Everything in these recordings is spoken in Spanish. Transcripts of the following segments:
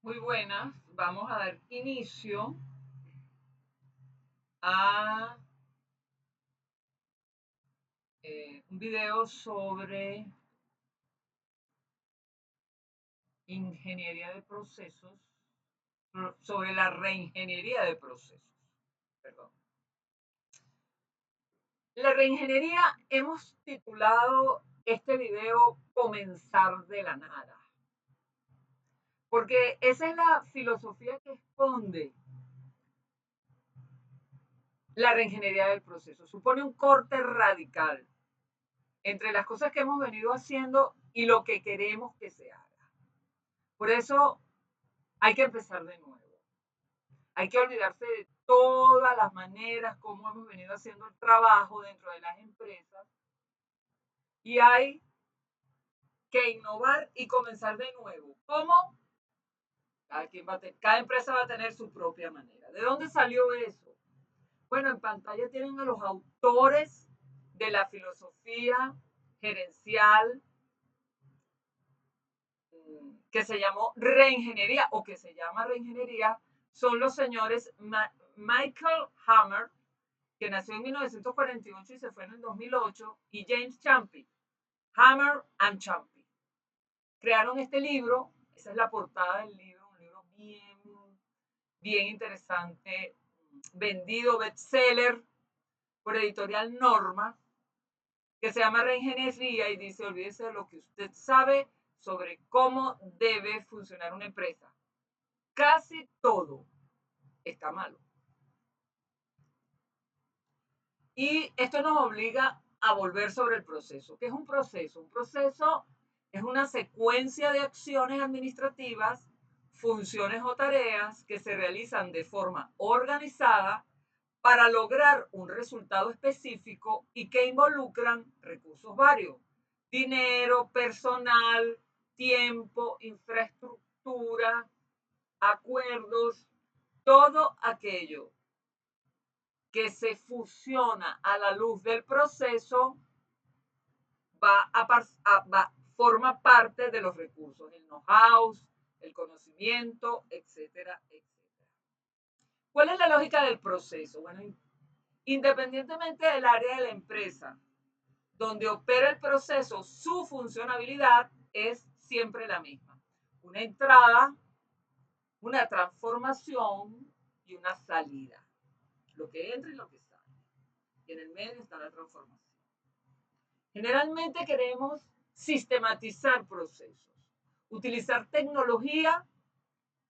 Muy buenas, vamos a dar inicio a un video sobre ingeniería de procesos, sobre la reingeniería de procesos. Perdón. La reingeniería, hemos titulado este video Comenzar de la nada, porque esa es la filosofía que esconde la reingeniería del proceso. Supone un corte radical entre las cosas que hemos venido haciendo y lo que queremos que se haga. Por eso hay que empezar de nuevo. Hay que olvidarse de todas las maneras como hemos venido haciendo el trabajo dentro de las empresas y hay que innovar y comenzar de nuevo. ¿Cómo? Cada empresa va a tener su propia manera. ¿De dónde salió eso? Bueno, en pantalla tienen a los autores de la filosofía gerencial que se llamó reingeniería o que se llama reingeniería, son los señores Michael Hammer, que nació en 1948 y se fue en el 2008, y James Champy, Hammer and Champy. Crearon este libro, esa es la portada del libro, un libro bien interesante, vendido, bestseller, por editorial Norma, que se llama Reingeniería y dice, olvídese de lo que usted sabe sobre cómo debe funcionar una empresa. Casi todo está malo. Y esto nos obliga a volver sobre el proceso. ¿Qué es un proceso? Un proceso es una secuencia de acciones administrativas, funciones o tareas que se realizan de forma organizada para lograr un resultado específico y que involucran recursos varios: dinero, personal, tiempo, infraestructura, acuerdos, todo aquello que se fusiona a la luz del proceso forma parte de los recursos, el know-how, el conocimiento, etcétera, etcétera. ¿Cuál es la lógica del proceso? Bueno, independientemente del área de la empresa donde opera el proceso, su funcionalidad es siempre la misma: una entrada, una transformación y una salida. Lo que entra y lo que sale. Y en el medio está la transformación. Generalmente queremos sistematizar procesos, utilizar tecnología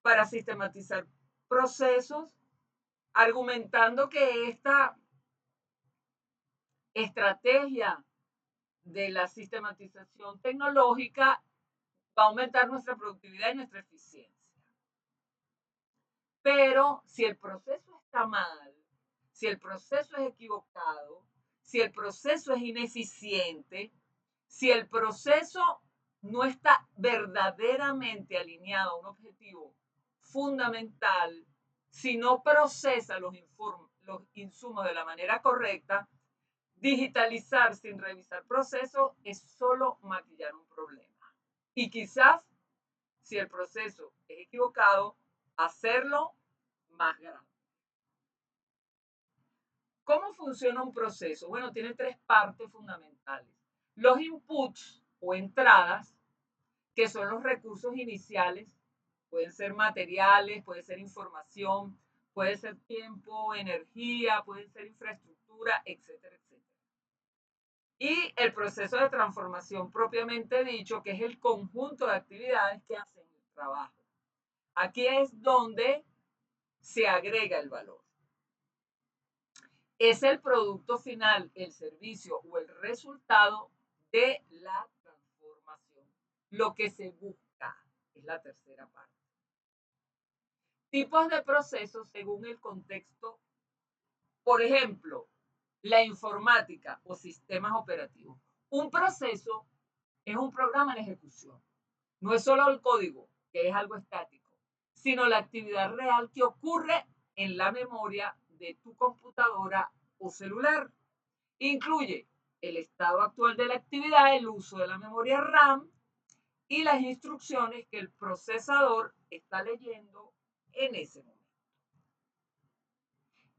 para sistematizar procesos, argumentando que esta estrategia de la sistematización tecnológica va a aumentar nuestra productividad y nuestra eficiencia. Pero si el proceso está mal, si el proceso es equivocado, si el proceso es ineficiente, si el proceso no está verdaderamente alineado a un objetivo fundamental, si no procesa los insumos de la manera correcta, digitalizar sin revisar procesos es solo maquillar un problema. Y quizás, si el proceso es equivocado, hacerlo más grande. ¿Cómo funciona un proceso? Bueno, tiene tres partes fundamentales: los inputs o entradas, que son los recursos iniciales, pueden ser materiales, puede ser información, puede ser tiempo, energía, puede ser infraestructura, etcétera, etcétera. Y el proceso de transformación propiamente dicho, que es el conjunto de actividades que hacen el trabajo. Aquí es donde se agrega el valor. Es el producto final, el servicio o el resultado de la transformación. Lo que se busca es la tercera parte. Tipos de procesos según el contexto. Por ejemplo, la informática o sistemas operativos. Un proceso es un programa en ejecución. No es solo el código, que es algo estático, sino la actividad real que ocurre en la memoria de tu computadora o celular. Incluye el estado actual de la actividad, el uso de la memoria RAM y las instrucciones que el procesador está leyendo en ese momento.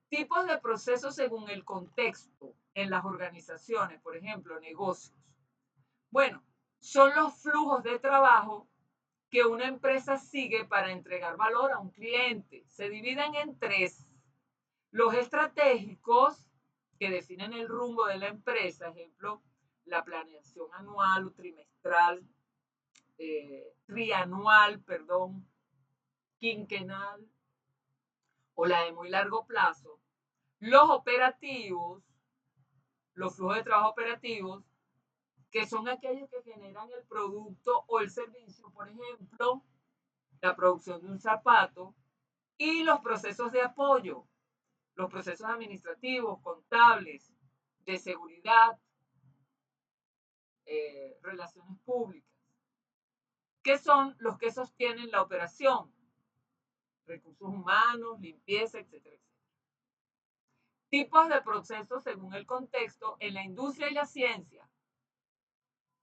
Tipos de procesos según el contexto en las organizaciones, por ejemplo, negocios. Bueno, son los flujos de trabajo que una empresa sigue para entregar valor a un cliente. Se dividen en tres. Los estratégicos, que definen el rumbo de la empresa, ejemplo, la planeación anual o trimestral, trianual, perdón, quinquenal o la de muy largo plazo. Los operativos, los flujos de trabajo operativos, que son aquellos que generan el producto o el servicio, por ejemplo, la producción de un zapato, y los procesos de apoyo, los procesos administrativos, contables, de seguridad, relaciones públicas, que son los que sostienen la operación, recursos humanos, limpieza, etcétera, etcétera. Tipos de procesos según el contexto en la industria y la ciencia.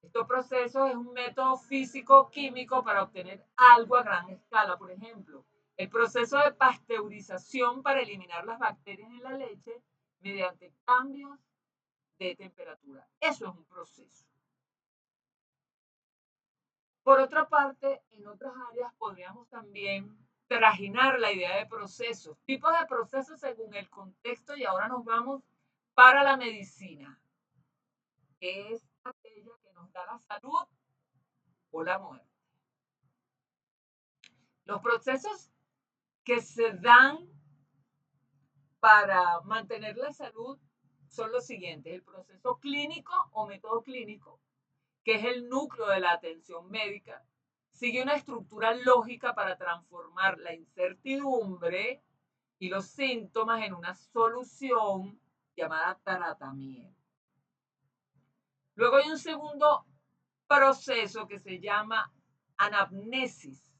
Estos procesos es un método físico-químico para obtener algo a gran escala. Por ejemplo, el proceso de pasteurización para eliminar las bacterias en la leche mediante cambios de temperatura. Eso es un proceso. Por otra parte, en otras áreas podríamos también trajinar la idea de procesos, tipos de procesos según el contexto, y ahora nos vamos para la medicina, que es aquella que nos da la salud o la muerte. Los procesos que se dan para mantener la salud son los siguientes: el proceso clínico o método clínico, que es el núcleo de la atención médica, sigue una estructura lógica para transformar la incertidumbre y los síntomas en una solución llamada tratamiento. Luego hay un segundo proceso que se llama anamnesis,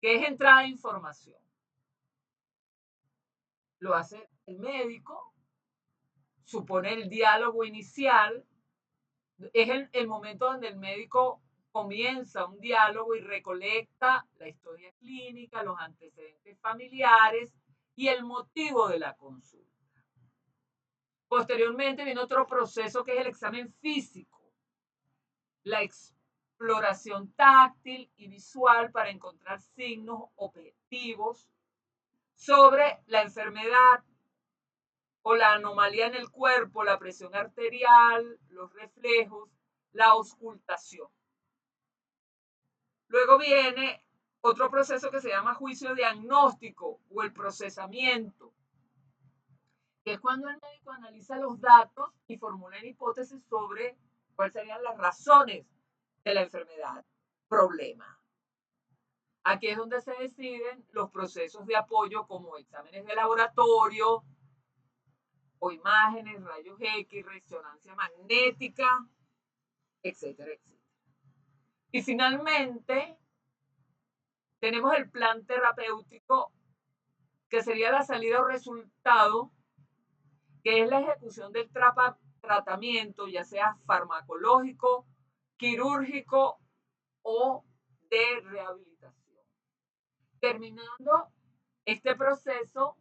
que es entrada de información. Lo hace el médico, supone el diálogo inicial, es el momento donde el médico comienza un diálogo y recolecta la historia clínica, los antecedentes familiares y el motivo de la consulta. Posteriormente viene otro proceso que es el examen físico, la exploración táctil y visual para encontrar signos objetivos sobre la enfermedad o la anomalía en el cuerpo, la presión arterial, los reflejos, la auscultación. Luego viene otro proceso que se llama juicio diagnóstico o el procesamiento, que es cuando el médico analiza los datos y formula hipótesis sobre cuáles serían las razones de la enfermedad, problema. Aquí es donde se deciden los procesos de apoyo como exámenes de laboratorio o imágenes, rayos X, resonancia magnética, etcétera, etcétera. Y finalmente tenemos el plan terapéutico, que sería la salida o resultado, que es la ejecución del tratamiento, ya sea farmacológico, quirúrgico o de rehabilitación. Terminando este proceso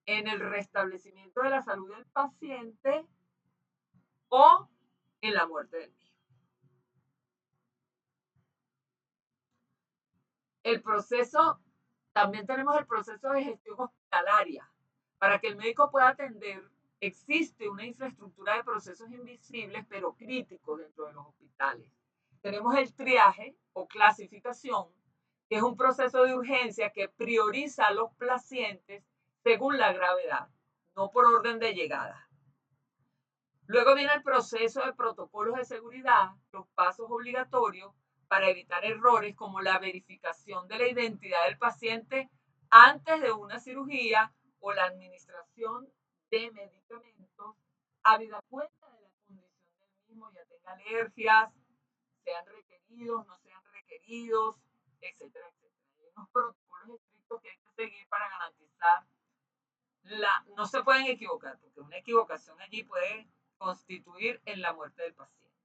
en el restablecimiento de la salud del paciente o en la muerte del mismo. El proceso, también tenemos el proceso de gestión hospitalaria. Para que el médico pueda atender, existe una infraestructura de procesos invisibles pero críticos dentro de los hospitales. Tenemos el triaje o clasificación, que es un proceso de urgencia que prioriza a los pacientes según la gravedad, no por orden de llegada. Luego viene el proceso de protocolos de seguridad, los pasos obligatorios para evitar errores como la verificación de la identidad del paciente antes de una cirugía o la administración de medicamentos, habida cuenta de la condición del mismo, ya tenga alergias, sean requeridos, no sean requeridos, etcétera, etcétera. Hay unos protocolos estrictos que hay que seguir para garantizar no se pueden equivocar, porque una equivocación allí puede constituir en la muerte del paciente.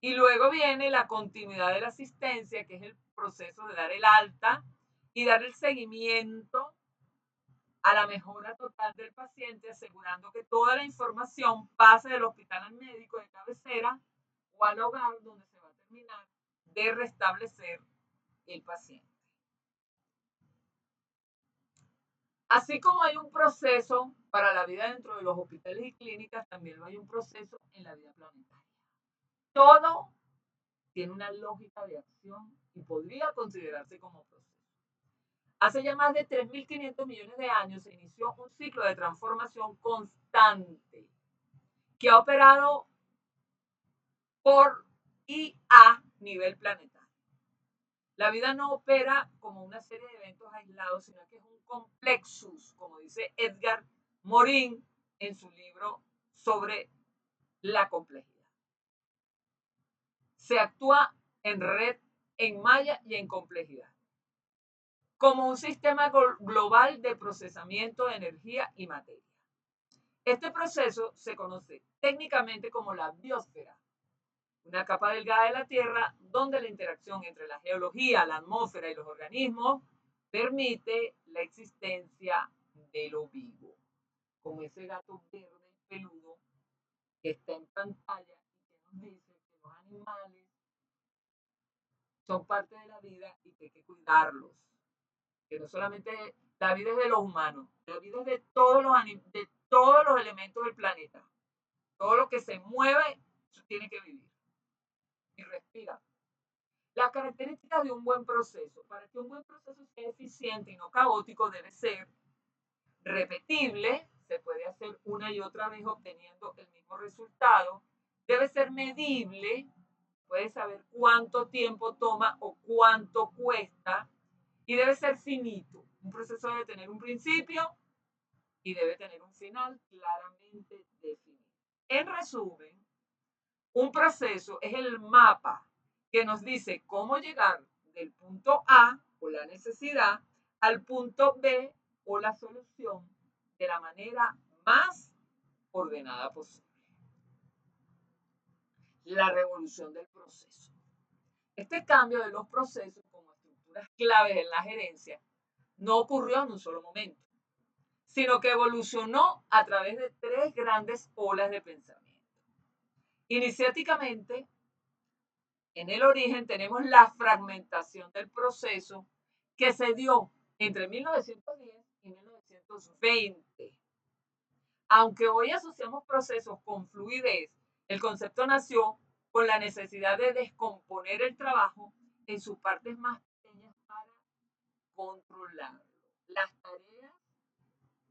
Y luego viene la continuidad de la asistencia, que es el proceso de dar el alta y dar el seguimiento a la mejora total del paciente, asegurando que toda la información pase del hospital al médico de cabecera o al hogar, donde se va a terminar de restablecer el paciente. Así como hay un proceso para la vida dentro de los hospitales y clínicas, también hay un proceso en la vida planetaria. Todo tiene una lógica de acción y podría considerarse como proceso. Hace ya más de 3.500 millones de años se inició un ciclo de transformación constante que ha operado por y a nivel planetario. La vida no opera como una serie de eventos aislados, sino que es un complexus, como dice Edgar Morin en su libro sobre la complejidad. Se actúa en red, en malla y en complejidad, como un sistema global de procesamiento de energía y materia. Este proceso se conoce técnicamente como la biosfera, una capa delgada de la Tierra donde la interacción entre la geología, la atmósfera y los organismos permite la existencia de lo vivo, como ese gato verde peludo que está en pantalla y que nos dice que los animales son parte de la vida y que hay que cuidarlos, que no solamente la vida es de los humanos, la vida es de todos los elementos del planeta. Todo lo que se mueve tiene que vivir y respira. Las características de un buen proceso. Para que un buen proceso sea eficiente y no caótico, debe ser repetible, se puede hacer una y otra vez obteniendo el mismo resultado. Debe ser medible, puede saber cuánto tiempo toma o cuánto cuesta. Y debe ser finito. Un proceso debe tener un principio y debe tener un final claramente definido. En resumen, un proceso es el mapa que nos dice cómo llegar del punto A o la necesidad al punto B o la solución de la manera más ordenada posible. La revolución del proceso. Este cambio de los procesos como estructuras claves en la gerencia no ocurrió en un solo momento, sino que evolucionó a través de tres grandes olas de pensamiento. Iniciáticamente, en el origen tenemos la fragmentación del proceso que se dio entre 1910 y 1920. Aunque hoy asociamos procesos con fluidez, el concepto nació con la necesidad de descomponer el trabajo en sus partes más pequeñas para controlarlo. Las tareas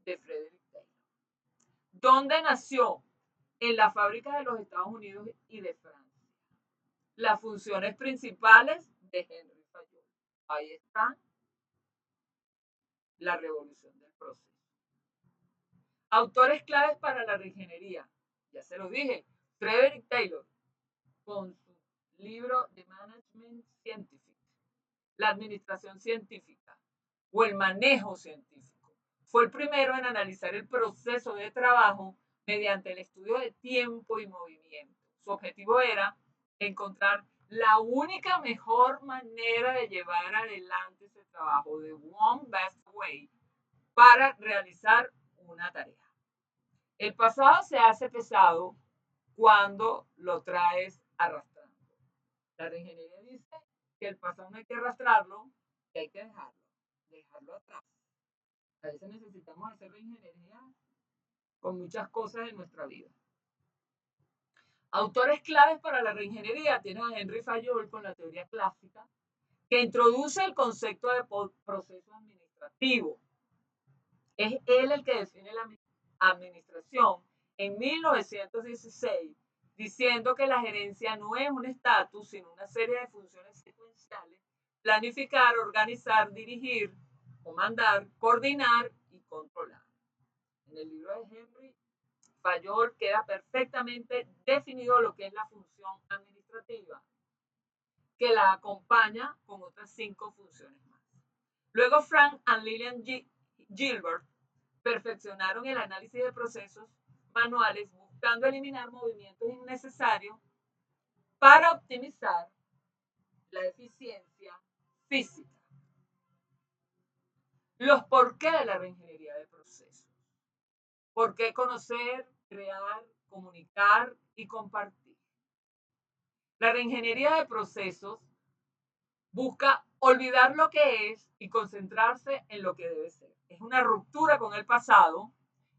de Frederick Taylor. ¿Dónde nació? En la fábrica de los Estados Unidos y de Francia. Las funciones principales de Henry Fayol. Ahí está la revolución del proceso. Autores claves para la reingeniería. Ya se lo dije. Frederick Taylor, con su libro The Management Scientific, la administración científica o el manejo científico. Fue el primero en analizar el proceso de trabajo mediante el estudio de tiempo y movimiento. Su objetivo era encontrar la única mejor manera de llevar adelante ese trabajo, the one best way, para realizar una tarea. El pasado se hace pesado cuando lo traes arrastrando. La reingeniería dice que el pasado no hay que arrastrarlo, que hay que dejarlo atrás. A veces necesitamos hacer reingeniería con muchas cosas en nuestra vida. Autores claves para la reingeniería tienen a Henry Fayol con la teoría clásica, que introduce el concepto de proceso administrativo. Es él el que define la administración en 1916, diciendo que la gerencia no es un estatus, sino una serie de funciones secuenciales: planificar, organizar, dirigir, comandar, coordinar y controlar. En el libro de Henry Fayol queda perfectamente definido lo que es la función administrativa, que la acompaña con otras 5 funciones más. Luego Frank and Lillian Gilbert perfeccionaron el análisis de procesos manuales buscando eliminar movimientos innecesarios para optimizar la eficiencia física. Los por qué de la reingeniería de procesos. ¿Por qué conocer, crear, comunicar y compartir? La reingeniería de procesos busca olvidar lo que es y concentrarse en lo que debe ser. Es una ruptura con el pasado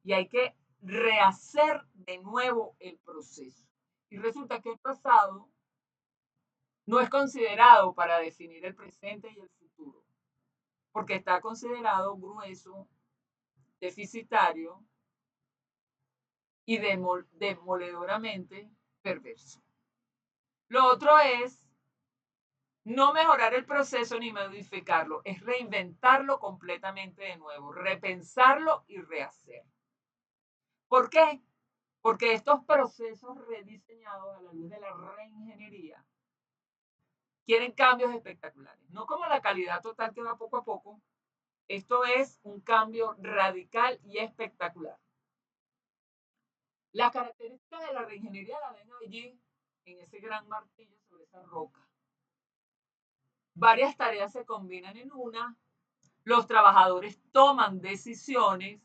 y hay que rehacer de nuevo el proceso. Y resulta que el pasado no es considerado para definir el presente y el futuro, porque está considerado grueso, deficitario y demoledoramente perverso. Lo otro es no mejorar el proceso ni modificarlo, es reinventarlo completamente de nuevo, repensarlo y rehacer. ¿Por qué? Porque estos procesos rediseñados a la luz de la reingeniería quieren cambios espectaculares, no como la calidad total que va poco a poco. Esto es un cambio radical y espectacular. Las características de la reingeniería la ven allí, en ese gran martillo sobre esa roca. Varias tareas se combinan en una, los trabajadores toman decisiones,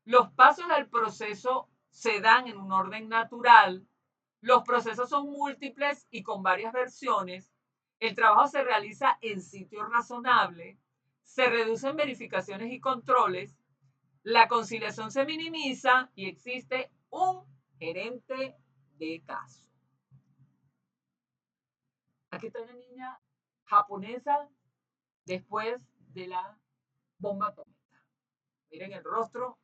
los pasos del proceso se dan en un orden natural, los procesos son múltiples y con varias versiones, el trabajo se realiza en sitio razonable, se reducen verificaciones y controles, la conciliación se minimiza y existe un gerente de caso. Aquí está una niña japonesa después de la bomba atómica. Miren el rostro,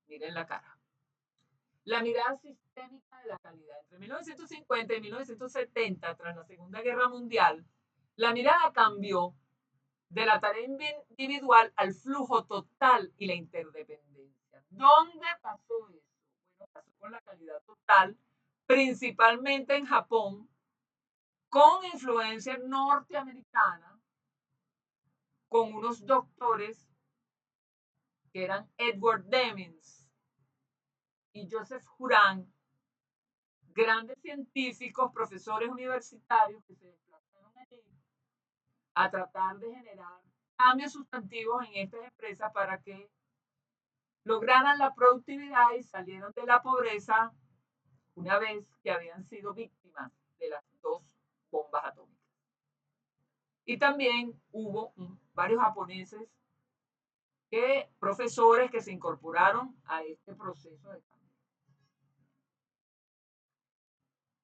miren la cara. La mirada sistémica de la calidad. Entre 1950 y 1970, tras la Segunda Guerra Mundial, la mirada cambió de la tarea individual al flujo total y la interdependencia. ¿Dónde pasó eso? Bueno, pasó con la calidad total, principalmente en Japón, con influencia norteamericana, con unos doctores que eran Edward Deming y Joseph Juran, grandes científicos, profesores universitarios que se desplazaron allí a tratar de generar cambios sustantivos en estas empresas para que lograran la productividad y salieron de la pobreza una vez que habían sido víctimas de las dos bombas atómicas. Y también hubo varios japoneses, profesores que se incorporaron a este proceso de cambio.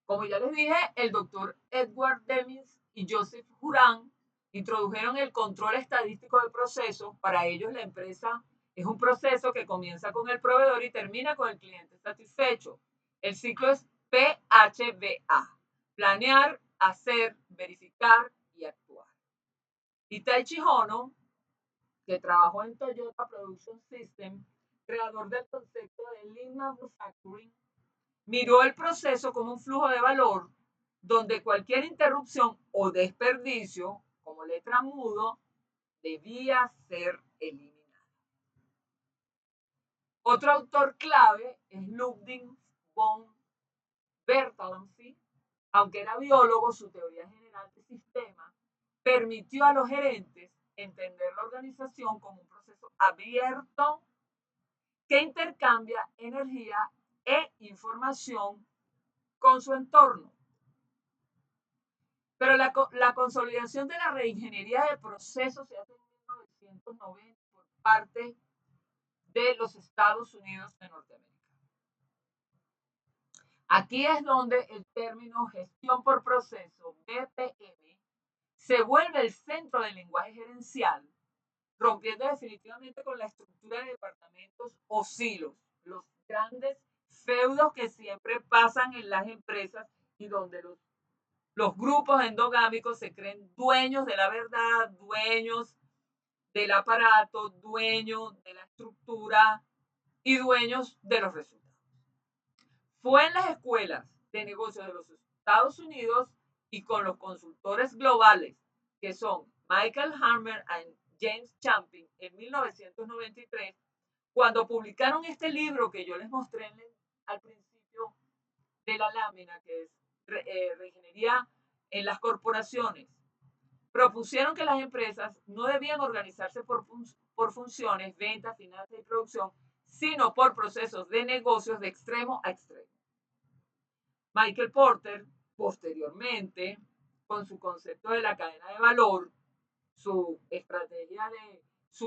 Como ya les dije, el doctor Edward Deming y Joseph Juran introdujeron el control estadístico del proceso. Para ellos la empresa es un proceso que comienza con el proveedor y termina con el cliente satisfecho. El ciclo es PHVA: planear, hacer, verificar y actuar. Y Taiichi Ohno, que trabajó en Toyota Production System, creador del concepto de Lean Manufacturing, miró el proceso como un flujo de valor donde cualquier interrupción o desperdicio, como letra mudo, debía ser eliminado. Otro autor clave es Ludwig von Bertalanffy. Aunque era biólogo, su teoría general de sistemas permitió a los gerentes entender la organización como un proceso abierto que intercambia energía e información con su entorno. Pero la consolidación de la reingeniería de procesos se hace en 1990 por parte de los Estados Unidos de Norteamérica. Aquí es donde el término gestión por proceso, BPM, se vuelve el centro del lenguaje gerencial, rompiendo definitivamente con la estructura de departamentos o silos, los grandes feudos que siempre pasan en las empresas y donde los grupos endogámicos se creen dueños de la verdad, dueños del aparato, dueños de la estructura y dueños de los resultados. Fue en las escuelas de negocios de los Estados Unidos y con los consultores globales que son Michael Harmer y James Champion en 1993, cuando publicaron este libro que yo les mostré al principio de la lámina, que es reingeniería en las corporaciones, propusieron que las empresas no debían organizarse por funciones, ventas, finanzas y producción, sino por procesos de negocios de extremo a extremo. Michael Porter, posteriormente, con su concepto de la cadena de valor, su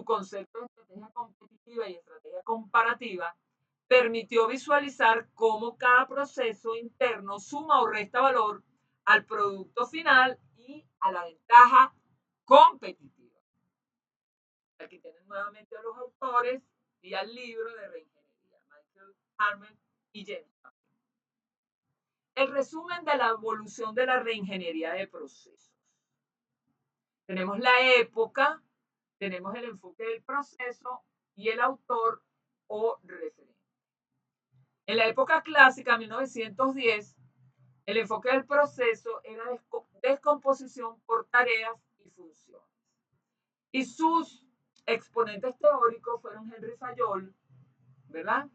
concepto de estrategia competitiva y estrategia comparativa, permitió visualizar cómo cada proceso interno suma o resta valor al producto final y a la ventaja competitiva. Aquí tienen nuevamente a los autores y al libro de reingeniería, Michael Harman y James. El resumen de la evolución de la reingeniería de procesos. Tenemos la época, tenemos el enfoque del proceso y el autor o referente. En la época clásica, 1910, el enfoque del proceso era descomposición por tareas y funciones. Y sus exponentes teóricos fueron Henry Fayol, ¿verdad?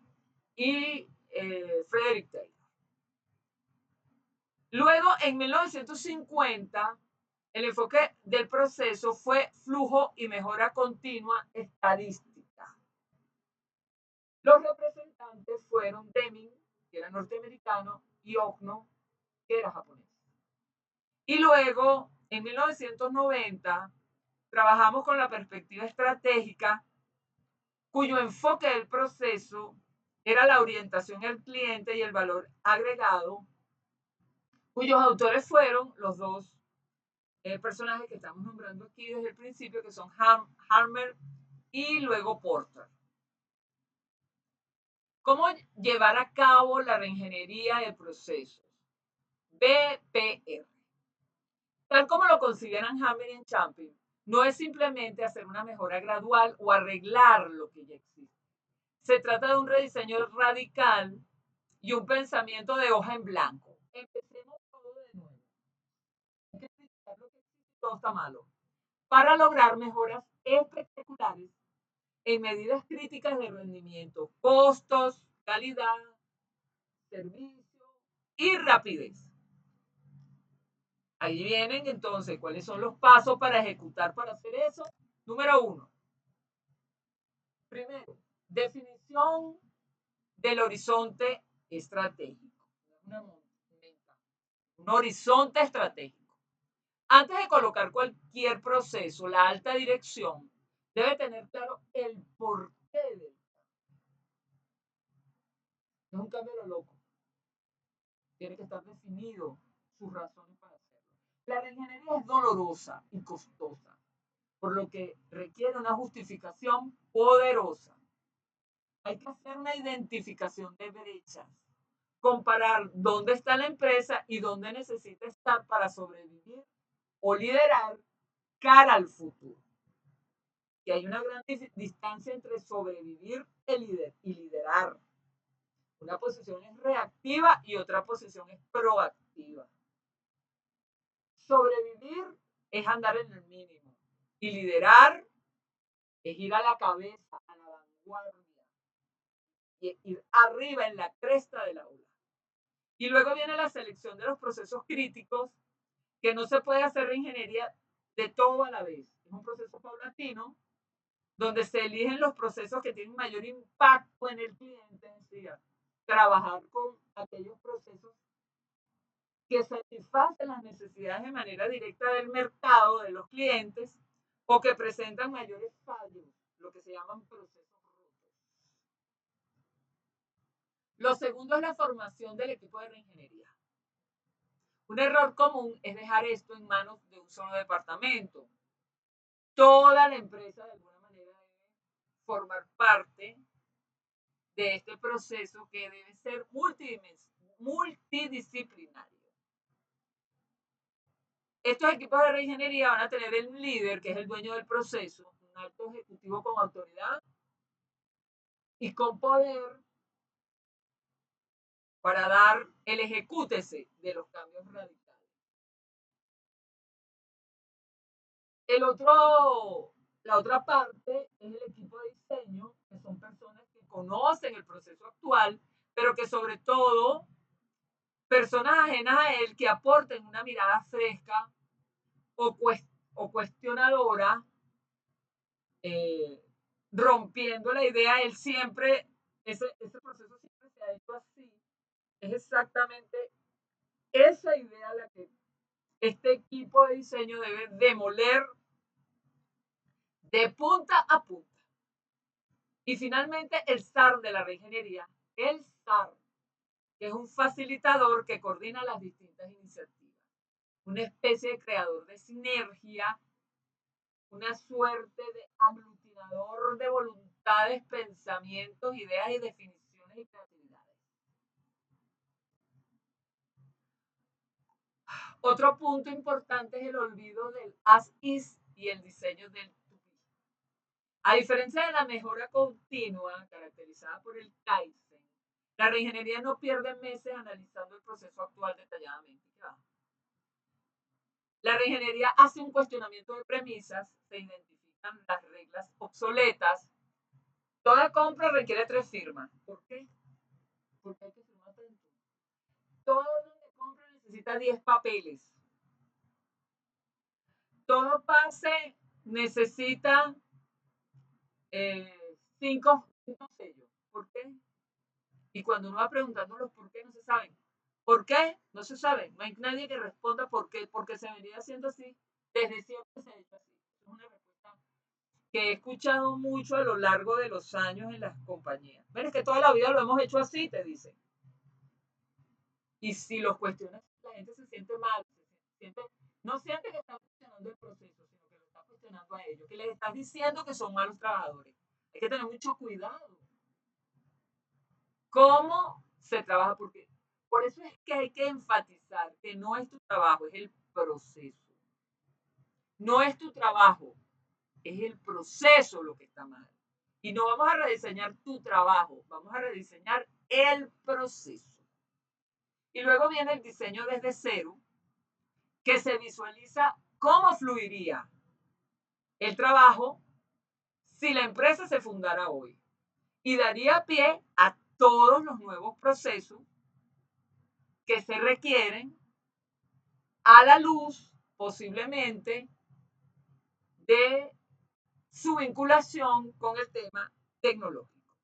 Y Frederick Taylor. Luego, en 1950, el enfoque del proceso fue flujo y mejora continua estadística. Los representantes fueron Deming, que era norteamericano, y Ogno, que era japonés. Y luego, en 1990, trabajamos con la perspectiva estratégica, cuyo enfoque del proceso era la orientación al cliente y el valor agregado, cuyos autores fueron los dos personajes que estamos nombrando aquí desde el principio, que son Harmer y luego Porter. ¿Cómo llevar a cabo la reingeniería de procesos? BPR. Tal como lo consideran Hammer y Champion, no es simplemente hacer una mejora gradual o arreglar lo que ya existe. Se trata de un rediseño radical y un pensamiento de hoja en blanco. Empecemos todo de nuevo. Hay que criticar lo que existe y todo está malo, para lograr mejoras espectaculares en medidas críticas de rendimiento, costos, calidad, servicio y rapidez. Ahí vienen entonces cuáles son los pasos para ejecutar para hacer eso. Número 1. Primero, definición del horizonte estratégico. Un horizonte estratégico. Antes de colocar cualquier proceso, la alta dirección debe tener claro el porqué del cambio. No es un cambio a lo loco. Tiene que estar definido sus razones para hacerlo. La reingeniería es dolorosa y costosa, por lo que requiere una justificación poderosa. Hay que hacer una identificación de brechas, comparar dónde está la empresa y dónde necesita estar para sobrevivir o liderar cara al futuro. Que hay una gran distancia entre sobrevivir y liderar. Una posición es reactiva y otra posición es proactiva. Sobrevivir es andar en el mínimo y liderar es ir a la cabeza, a la vanguardia y ir arriba en la cresta de la ola. Y luego viene la selección de los procesos críticos, que no se puede hacer reingeniería de todo a la vez. Es un proceso paulatino donde se eligen los procesos que tienen mayor impacto en el cliente, es decir, trabajar con aquellos procesos que satisfacen las necesidades de manera directa del mercado, de los clientes, o que presentan mayores fallos, lo que se llaman procesos rotos. Lo segundo es la formación del equipo de reingeniería. Un error común es dejar esto en manos de un solo departamento. Toda la empresa de alguna manera debe formar parte de este proceso que debe ser multidisciplinario. Estos equipos de reingeniería van a tener un líder que es el dueño del proceso, un alto ejecutivo con autoridad y con poder para dar el ejecútese de los cambios radicales. La otra parte es el equipo de diseño, que son personas que conocen el proceso actual, pero que sobre todo personas ajenas a él que aporten una mirada fresca o, o cuestionadora, eh, rompiendo la idea. Él siempre, ese proceso siempre se ha hecho así. Es exactamente esa idea la que este equipo de diseño debe demoler de punta a punta. Y finalmente, el SAR de la reingeniería, el SAR, que es un facilitador que coordina las distintas iniciativas, una especie de creador de sinergia, una suerte de aglutinador de voluntades, pensamientos, ideas y definiciones y creatividades. Otro punto importante es el olvido del as is y el diseño del to be. A diferencia de la mejora continua caracterizada por el Kaizen, la reingeniería no pierde meses analizando el proceso actual detalladamente. La reingeniería hace un cuestionamiento de premisas, se identifican las reglas obsoletas. Toda compra requiere 3 firmas. ¿Por qué? Porque hay que firmar 30. Todo lo que compra necesita 10 papeles. Todo pase necesita 5 sellos. ¿Por qué? Y cuando uno va preguntando los por qué, no se saben. ¿Por qué? No se sabe. No hay nadie que responda por qué. Porque se venía haciendo así. Desde siempre se ha hecho así. Es una respuesta que he escuchado mucho a lo largo de los años en las compañías. Pero es que toda la vida lo hemos hecho así, te dicen. Y si los cuestionas, la gente se siente mal. No siente que está cuestionando el proceso, sino que lo está cuestionando a ellos. Que les estás diciendo que son malos trabajadores. Hay que tener mucho cuidado. ¿Cómo se trabaja? Porque por eso es que hay que enfatizar que no es tu trabajo, es el proceso. No es tu trabajo, es el proceso lo que está mal. Y no vamos a rediseñar tu trabajo, vamos a rediseñar el proceso. Y luego viene el diseño desde cero, que se visualiza cómo fluiría el trabajo si la empresa se fundara hoy. Y daría pie a todos los nuevos procesos que se requieren a la luz, posiblemente, de su vinculación con el tema tecnológico.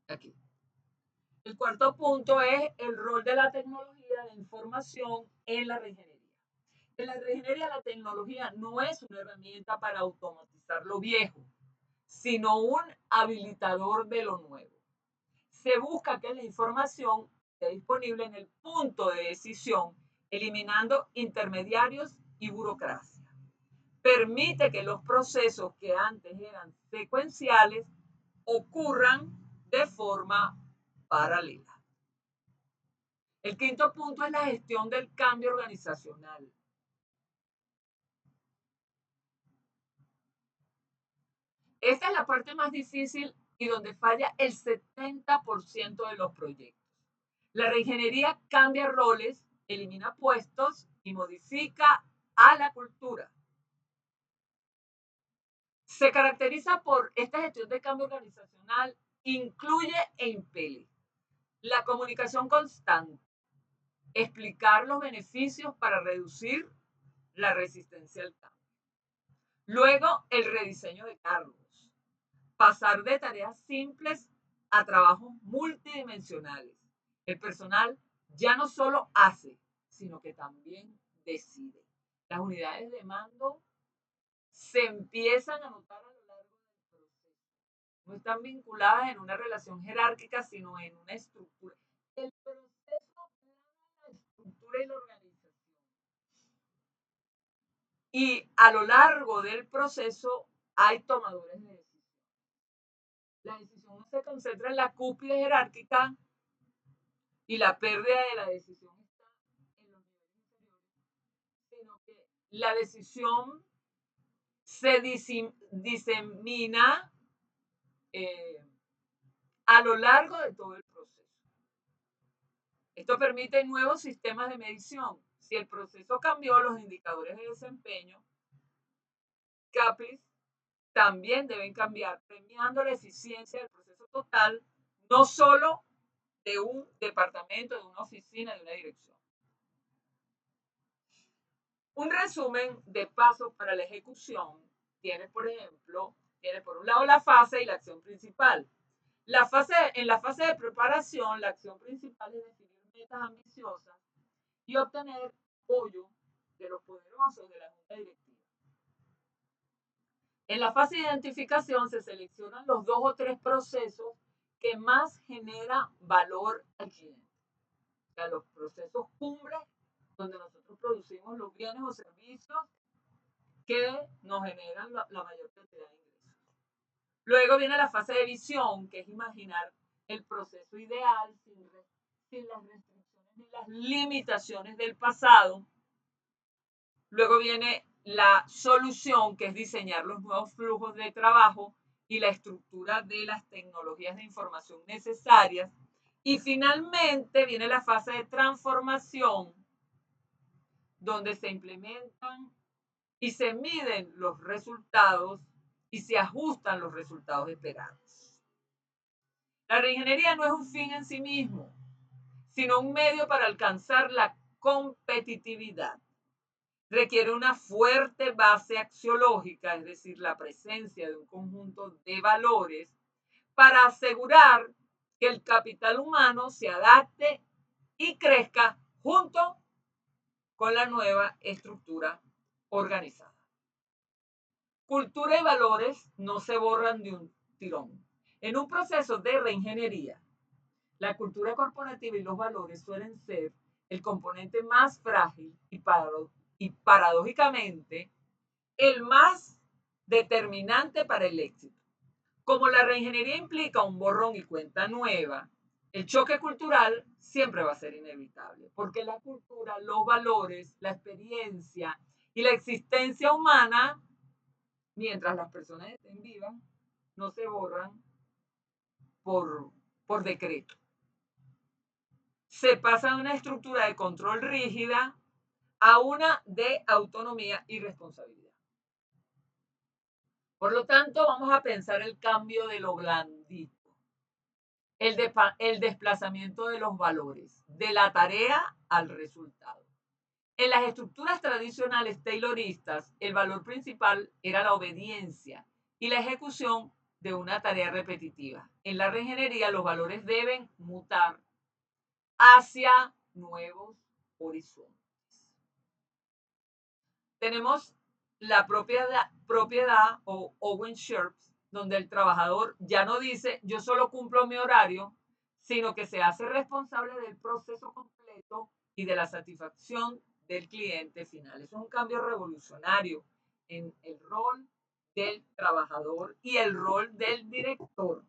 Aquí. El cuarto punto es el rol de la tecnología de información en la reingeniería. En la reingeniería la tecnología no es una herramienta para automatizar lo viejo, sino un habilitador de lo nuevo. Se busca que la información esté disponible en el punto de decisión, eliminando intermediarios y burocracia. Permite que los procesos que antes eran secuenciales ocurran de forma paralela. El quinto punto es la gestión del cambio organizacional. Esta es la parte más difícil y donde falla el 70% de los proyectos. La reingeniería cambia roles, elimina puestos y modifica a la cultura. Se caracteriza por esta gestión de cambio organizacional, incluye e impele la comunicación constante, explicar los beneficios para reducir la resistencia al cambio. Luego, el rediseño de cargos, pasar de tareas simples a trabajos multidimensionales. El personal ya no solo hace, sino que también decide. Las unidades de mando se empiezan a notar a lo largo del proceso. No están vinculadas en una relación jerárquica, sino en una estructura. El proceso plana la estructura y la organización. Y a lo largo del proceso hay tomadores de decisión. La decisión no se concentra en la cúpula jerárquica y la pérdida de la decisión está en los niveles inferiores, sino que la decisión se disemina eh, a lo largo de todo el proceso. Esto permite nuevos sistemas de medición. Si el proceso cambió, los indicadores de desempeño, CAPRIS, también deben cambiar, premiando la eficiencia del proceso total, no solo de un departamento, de una oficina, de una dirección. Un resumen de pasos para la ejecución tiene, por ejemplo, tiene por un lado la fase y la acción principal. En la fase de preparación, la acción principal es definir metas ambiciosas y obtener apoyo de los poderosos de la junta directiva. En la fase de identificación se seleccionan los 2 o 3 procesos que más generan valor al cliente. O sea, los procesos cumbre, donde nosotros producimos los bienes o servicios que nos generan la mayor cantidad de ingresos. Luego viene la fase de visión, que es imaginar el proceso ideal sin las restricciones ni las limitaciones del pasado. Luego viene la solución, que es diseñar los nuevos flujos de trabajo y la estructura de las tecnologías de información necesarias. Y finalmente viene la fase de transformación, donde se implementan y se miden los resultados y se ajustan los resultados esperados. La reingeniería no es un fin en sí mismo, sino un medio para alcanzar la competitividad. Requiere una fuerte base axiológica, es decir, la presencia de un conjunto de valores para asegurar que el capital humano se adapte y crezca junto con la nueva estructura organizada. Cultura y valores no se borran de un tirón. En un proceso de reingeniería, la cultura corporativa y los valores suelen ser el componente más frágil y paradójicamente el más determinante para el éxito. Como la reingeniería implica un borrón y cuenta nueva, el choque cultural siempre va a ser inevitable, porque la cultura, los valores, la experiencia y la existencia humana, mientras las personas estén vivas, no se borran por decreto. Se pasa de una estructura de control rígida a una de autonomía y responsabilidad. Por lo tanto, vamos a pensar el cambio de lo blandito, el desplazamiento de los valores, de la tarea al resultado. En las estructuras tradicionales tayloristas, el valor principal era la obediencia y la ejecución de una tarea repetitiva. En la reingeniería, los valores deben mutar hacia nuevos horizontes. Tenemos la propiedad o Owen Sharps, donde el trabajador ya no dice yo solo cumplo mi horario, sino que se hace responsable del proceso completo y de la satisfacción del cliente final. Eso es un cambio revolucionario en el rol del trabajador y el rol del director,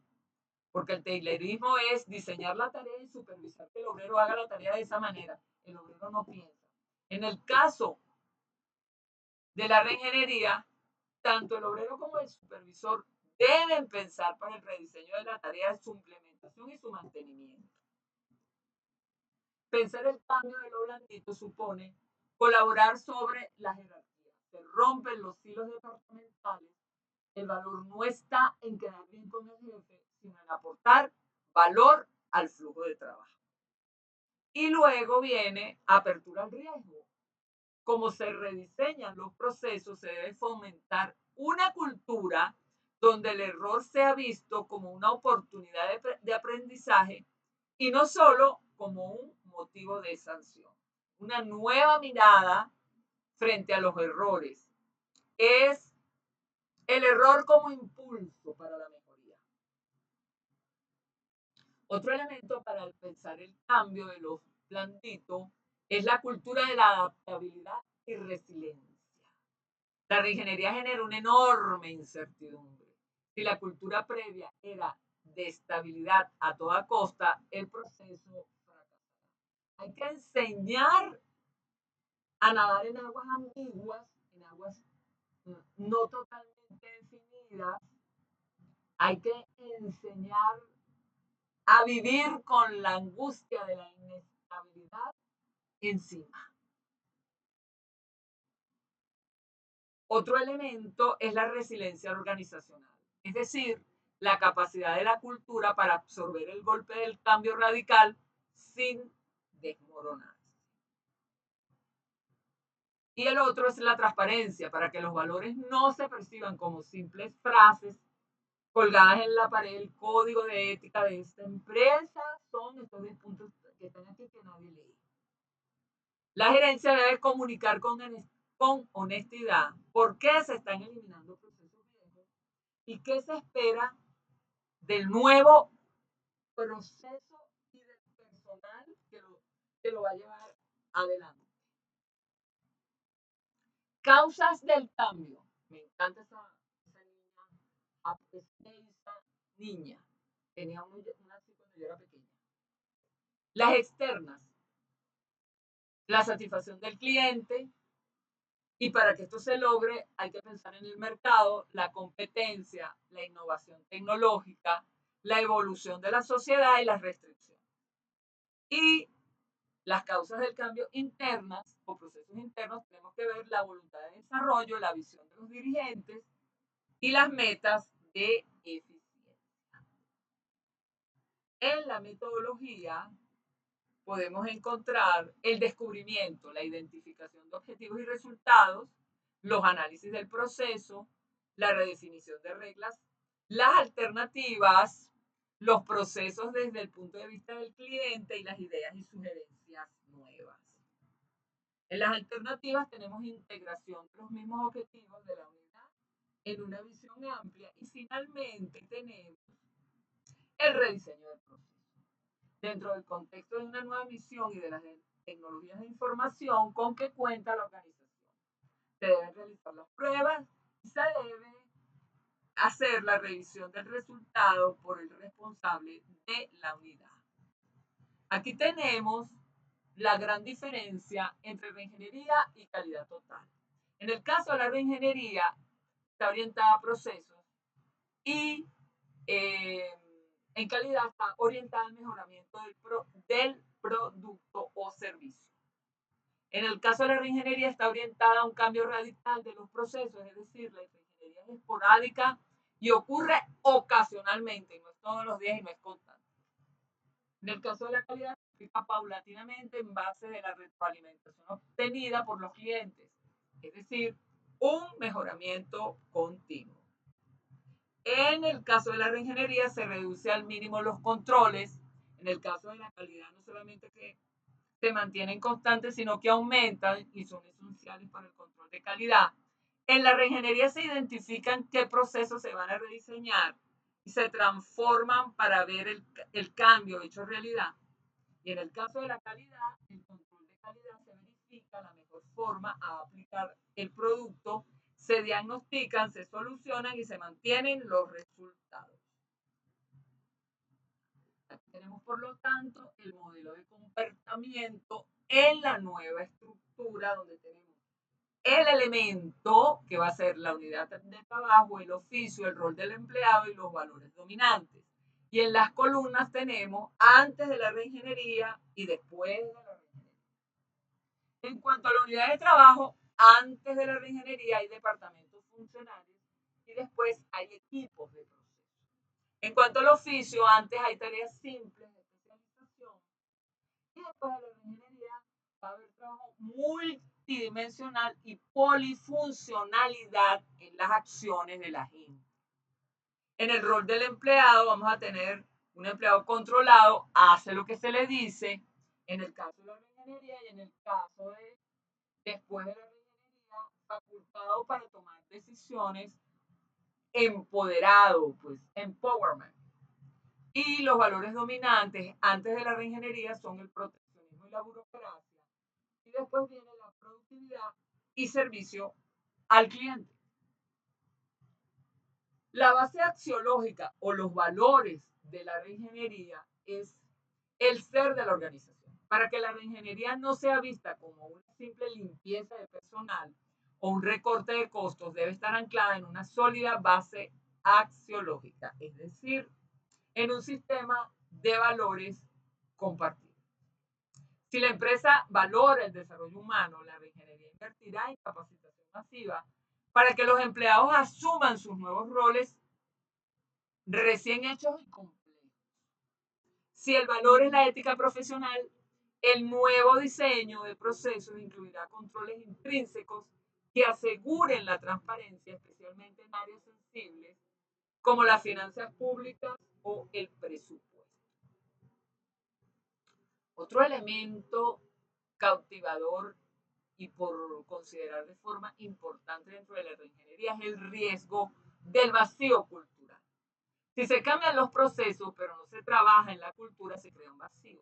porque el taylorismo es diseñar la tarea y supervisar que el obrero haga la tarea de esa manera. El obrero no piensa. En el caso de la reingeniería, tanto el obrero como el supervisor deben pensar para el rediseño de la tarea, su implementación y su mantenimiento. Pensar el cambio de lo blandito supone colaborar sobre la jerarquía. Se rompen los hilos departamentales. El valor no está en quedar bien con el jefe, sino en aportar valor al flujo de trabajo. Y luego viene apertura al riesgo. Como se rediseñan los procesos, se debe fomentar una cultura donde el error sea visto como una oportunidad de aprendizaje y no solo como un motivo de sanción. Una nueva mirada frente a los errores es el error como impulso para la mejoría. Otro elemento para pensar el cambio de los blanditos es la cultura de la adaptabilidad y resiliencia. La reingeniería genera una enorme incertidumbre. Si la cultura previa era de estabilidad a toda costa, el proceso fracasará. Hay que enseñar a nadar en aguas ambiguas, en aguas no totalmente definidas. Hay que enseñar a vivir con la angustia de la inestabilidad encima. Otro elemento es la resiliencia organizacional, es decir, la capacidad de la cultura para absorber el golpe del cambio radical sin desmoronarse. Y el otro es la transparencia, para que los valores no se perciban como simples frases colgadas en la pared. El código de ética de esta empresa son estos 10 puntos que están aquí que nadie lee. La gerencia debe comunicar con honestidad por qué se están eliminando procesos viejos y qué se espera del nuevo proceso y del personal que lo va a llevar adelante. Causas del cambio. Me encanta esa niña. Tenía una así cuando yo era pequeña. Las externas. La satisfacción del cliente. Y para que esto se logre, hay que pensar en el mercado, la competencia, la innovación tecnológica, la evolución de la sociedad y las restricciones. Y las causas del cambio internas o procesos internos, tenemos que ver la voluntad de desarrollo, la visión de los dirigentes y las metas de eficiencia. En la metodología podemos encontrar el descubrimiento, la identificación de objetivos y resultados, los análisis del proceso, la redefinición de reglas, las alternativas, los procesos desde el punto de vista del cliente y las ideas y sugerencias nuevas. En las alternativas tenemos integración de los mismos objetivos de la unidad en una visión amplia y finalmente tenemos el rediseño del proceso. Dentro del contexto de una nueva misión y de las tecnologías de información con que cuenta la organización. Se deben realizar las pruebas y se debe hacer la revisión del resultado por el responsable de la unidad. Aquí tenemos la gran diferencia entre reingeniería y calidad total. En el caso de la reingeniería, está orientada a procesos y en calidad está orientada al mejoramiento del producto o servicio. En el caso de la reingeniería está orientada a un cambio radical de los procesos, es decir, la reingeniería es esporádica y ocurre ocasionalmente, no es todos los días y no es constante. En el caso de la calidad, se aplica paulatinamente en base de la retroalimentación obtenida por los clientes, es decir, un mejoramiento continuo. En el caso de la reingeniería se reduce al mínimo los controles. En el caso de la calidad no solamente que se mantienen constantes, sino que aumentan y son esenciales para el control de calidad. En la reingeniería se identifican qué procesos se van a rediseñar y se transforman para ver el cambio hecho realidad. Y en el caso de la calidad, el control de calidad se verifica la mejor forma a aplicar el producto, se diagnostican, se solucionan y se mantienen los resultados. Aquí tenemos, por lo tanto, el modelo de comportamiento en la nueva estructura donde tenemos el elemento que va a ser la unidad de trabajo, el oficio, el rol del empleado y los valores dominantes. Y en las columnas tenemos antes de la reingeniería y después de la reingeniería. En cuanto a la unidad de trabajo, antes de la reingeniería hay departamentos funcionarios y después hay equipos de proceso. En cuanto al oficio, antes hay tareas simples de especialización y después de la reingeniería va a haber trabajo multidimensional y polifuncionalidad en las acciones de la gente. En el rol del empleado vamos a tener un empleado controlado, hace lo que se le dice, en el caso de la reingeniería y en el caso de después de la reingeniería, facultado para tomar decisiones, empoderado, pues, empowerment. Y los valores dominantes antes de la reingeniería son el proteccionismo y la burocracia. Y después viene la productividad y servicio al cliente. La base axiológica o los valores de la reingeniería es el ser de la organización. Para que la reingeniería no sea vista como una simple limpieza de personal o un recorte de costos, debe estar anclada en una sólida base axiológica, es decir, en un sistema de valores compartidos. Si la empresa valora el desarrollo humano, la reingeniería invertirá en capacitación masiva para que los empleados asuman sus nuevos roles recién hechos y complejos. Si el valor es la ética profesional, el nuevo diseño de procesos incluirá controles intrínsecos que aseguren la transparencia, especialmente en áreas sensibles como las finanzas públicas o el presupuesto. Otro elemento cautivador y por considerar de forma importante dentro de la reingeniería es el riesgo del vacío cultural. Si se cambian los procesos pero no se trabaja en la cultura, se crea un vacío.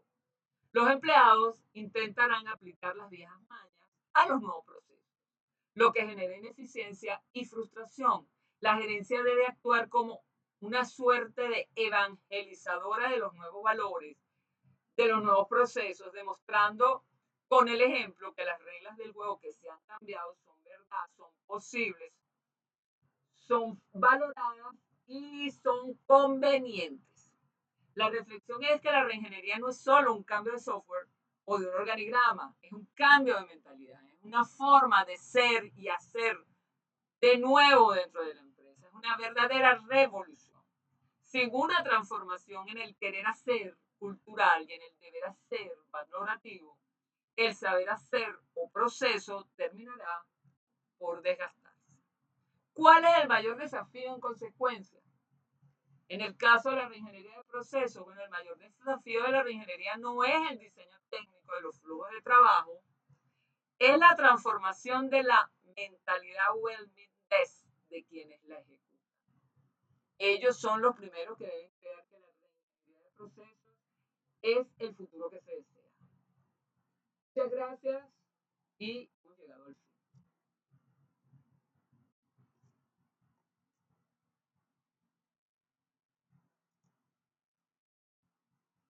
Los empleados intentarán aplicar las viejas mañas a los nuevos procesos, lo que genera ineficiencia y frustración. La gerencia debe actuar como una suerte de evangelizadora de los nuevos valores, de los nuevos procesos, demostrando con el ejemplo que las reglas del juego que se han cambiado son verdad, son posibles, son valoradas y son convenientes. La reflexión es que la reingeniería no es solo un cambio de software o de un organigrama, es un cambio de mentalidad, es una forma de ser y hacer de nuevo dentro de la empresa, es una verdadera revolución. Sin una transformación en el querer hacer cultural y en el deber hacer valorativo, el saber hacer o proceso terminará por desgastarse. ¿Cuál es el mayor desafío en consecuencia? En el caso de la reingeniería de procesos, bueno, el mayor desafío de la reingeniería no es el diseño técnico de los flujos de trabajo, es la transformación de la mentalidad well-being de quienes la ejecutan. Ellos son los primeros que deben creer que la reingeniería de procesos es el futuro que se desea. Muchas gracias y hemos llegado al fin.